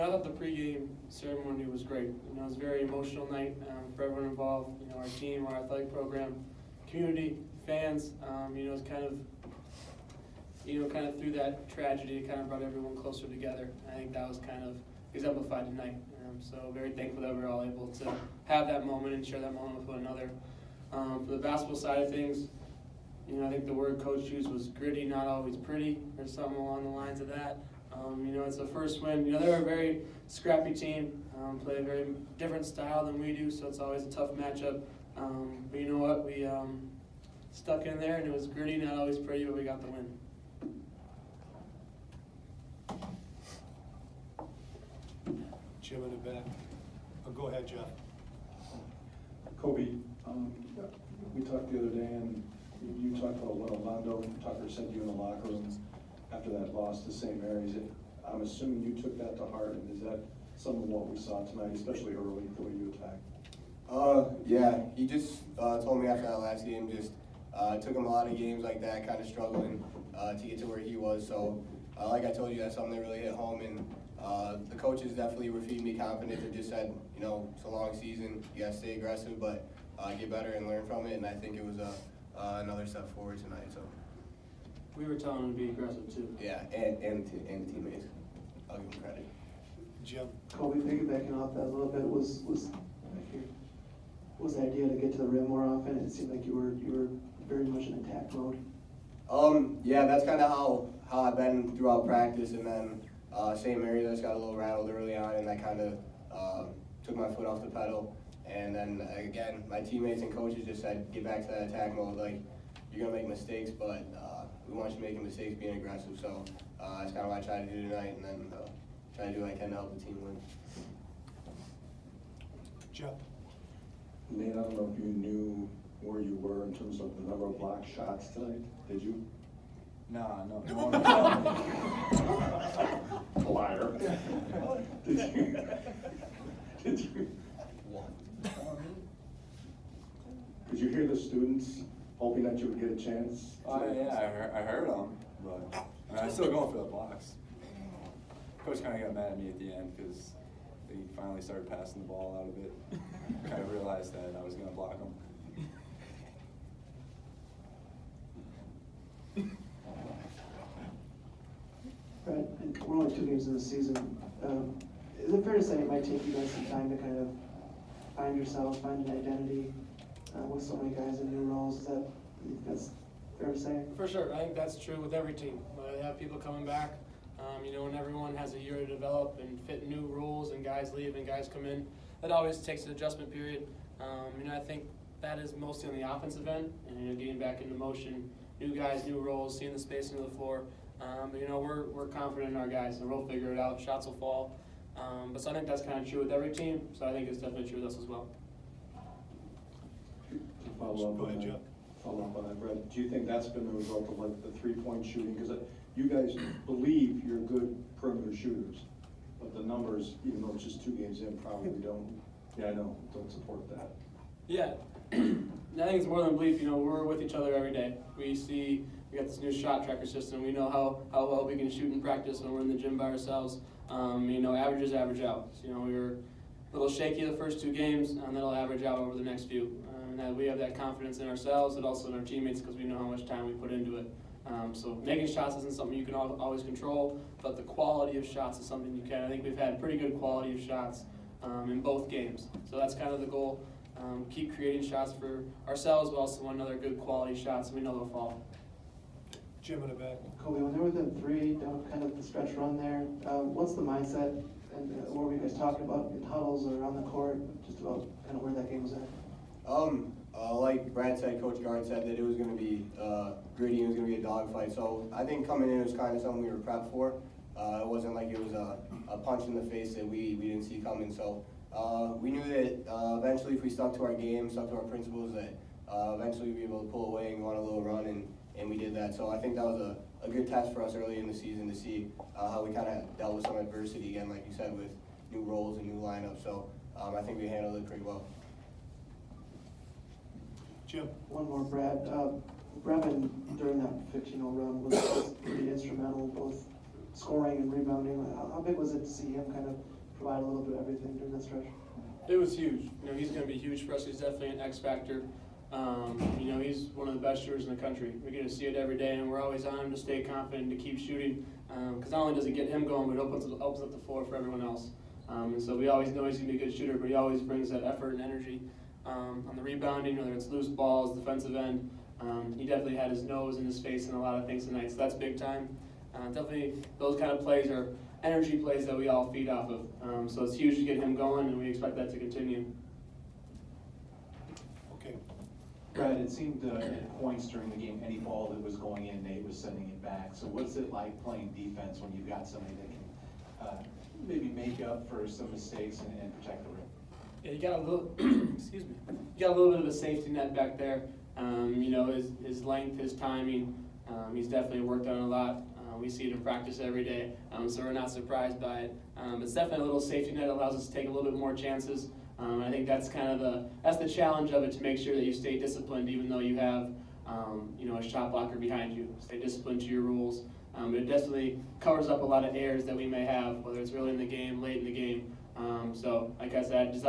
I thought the pregame ceremony was great. It was a very emotional night for everyone involved. Our team, our athletic program, community, fans. It's kind of through that tragedy, it kind of brought everyone closer together. I think that was kind of exemplified tonight. So very thankful that we were all able to have that moment and share that moment with one another. For the basketball side of things, I think the word coach used was gritty, not always pretty, or something along the lines of that. It's the first win. They're a very scrappy team, play a very different style than we do, so it's always a tough matchup. But you know what? We stuck in there, and it was gritty, not always pretty, but we got the win. Jim in the back. Oh, go ahead, Jeff. Kobe, we talked the other day, and you talked about what Orlando Tucker said to you in the locker room after that loss to St. Mary's. I'm assuming you took that to heart, and is that some of what we saw tonight, especially early, the way you attacked? Yeah, he just told me after that last game, just took him a lot of games like that, kind of struggling to get to where he was. So, like I told you, that's something that really hit home, and the coaches definitely were feeding me confidence. They just said, it's a long season, you gotta stay aggressive, but get better and learn from it. And I think it was another step forward tonight. So we were telling him to be aggressive too. Yeah, and the teammates, I'll give them credit. Jim. Kobe, piggybacking off that a little bit, was the idea to get to the rim more often? It seemed like you were very much in attack mode. Yeah, that's kind of how I've been throughout practice, and then St. Mary's, I just got a little rattled early on, and I kind of took my foot off the pedal. And then again, my teammates and coaches just said, get back to that attack mode. Like, you're gonna make mistakes, but we want you making mistakes, being aggressive. So that's kind of what I tried to do tonight, and then try to do what I can to help the team win. Jeff. Nate, I don't know if you knew where you were in terms of the number of blocked shots tonight. Did you? No. Liar. Did you? Did you hear the students hoping that you would get a chance? Yeah, I heard them, but I'm still going for the blocks. Coach kind of got mad at me at the end because they finally started passing the ball out a bit. Kind of realized that I was going to block them. Brad, we're only 2 games in the season. Is it fair to say it might take you guys some time to kind of find yourself, find an identity with so many guys in new roles? That's fair to say? For sure, I think that's true with every team. They have people coming back. When everyone has a year to develop and fit new rules, and guys leave and guys come in, that always takes an adjustment period. I think that is mostly on the offensive end, and getting back into motion, new guys, new roles, seeing the spacing of the floor. We're confident in our guys, and we'll figure it out. Shots will fall. So I think that's kind of true with every team. So I think it's definitely true with us as well. To follow Go ahead, Jeff. up on that, Brad, do you think that's been the result of like the 3-point shooting? Because you guys believe you're good perimeter shooters, but the numbers, even though it's just 2 games in, probably don't. Yeah, I know, don't support that. Yeah, I think it's more than belief. We're with each other every day. We got this new shot tracker system. We know how well we can shoot in practice when we're in the gym by ourselves. Averages average out. So, we were a little shaky the first 2 games, and that'll average out over the next few. And that we have that confidence in ourselves, but also in our teammates, because we know how much time we put into it. So making shots isn't something you can always control, but the quality of shots is something you can. I think we've had pretty good quality of shots in both games. So that's kind of the goal. Keep creating shots for ourselves, but also another good quality shots, and we know they'll fall. Jim in the back. Kobe, when they're within 3, down kind of the stretch run there, what's the mindset, and what were you guys talking about in huddles or on the court, just about kind of where that game was at? Like Brad said, Coach Gard said that it was going to be gritty and it was going to be a dogfight. So I think coming in, it was kind of something we were prepped for. It wasn't like it was a punch in the face that we didn't see coming. So we knew that eventually, if we stuck to our game, stuck to our principles, that eventually we'd be able to pull away and go on a little run, and we did that. So I think that was a good test for us early in the season to see how we kind of dealt with some adversity again, like you said, with new roles and new lineups. So I think we handled it pretty well. Jim. One more, Brad. Brevin, during that 15-0 run, was pretty instrumental, both scoring and rebounding. How big was it to see him kind of provide a little bit of everything during that stretch? It was huge. He's going to be huge for us. He's definitely an X factor. He's one of the best shooters in the country. We get to see it every day, and we're always on him to stay confident, to keep shooting. Because not only does it get him going, but it opens up the floor for everyone else. And so we always know he's going to be a good shooter, but he always brings that effort and energy on the rebounding, whether it's loose balls, defensive end. He definitely had his nose in his face in a lot of things tonight, so that's big time. Definitely those kind of plays are energy plays that we all feed off of. So it's huge to get him going, and we expect that to continue. Okay. Brad, it seemed at points during the game, any ball that was going in, Nate was sending it back. So what's it like playing defense when you've got somebody that can maybe make up for some mistakes and protect the rim? Yeah, you got a little, excuse me, you got a little bit of a safety net back there. His length, his timing, he's definitely worked on it a lot. We see it in practice every day, so we're not surprised by it. It's definitely a little safety net that allows us to take a little bit more chances. I think that's kind of the challenge of it, to make sure that you stay disciplined even though you have a shot blocker behind you. Stay disciplined to your rules. It definitely covers up a lot of errors that we may have, whether it's early in the game, late in the game. So like I said, just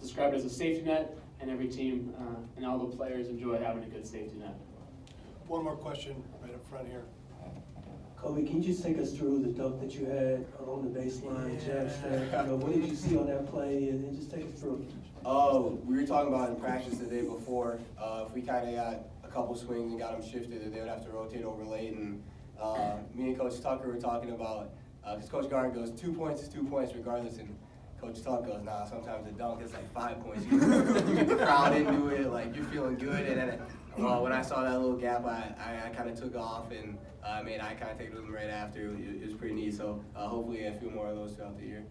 describe it as a safety net, and every team and all the players enjoy having a good safety net. One more question right up front here. Kobe, can you just take us through the dunk that you had along the baseline, jab step? What did you see on that play, and just take us through it? Oh, we were talking about in practice the day before, if we kind of got a couple swings and got them shifted, that they would have to rotate over late. And me and Coach Tucker were talking about, because Coach Gard goes, 2 points is 2 points regardless. And Coach Tucker goes, nah, sometimes the dunk is like 5 points. You get the crowd into it, like you're feeling good. And then when I saw that little gap, I kind of took off and made eye contact with him right after. It was pretty neat. So hopefully a few more of those throughout the year.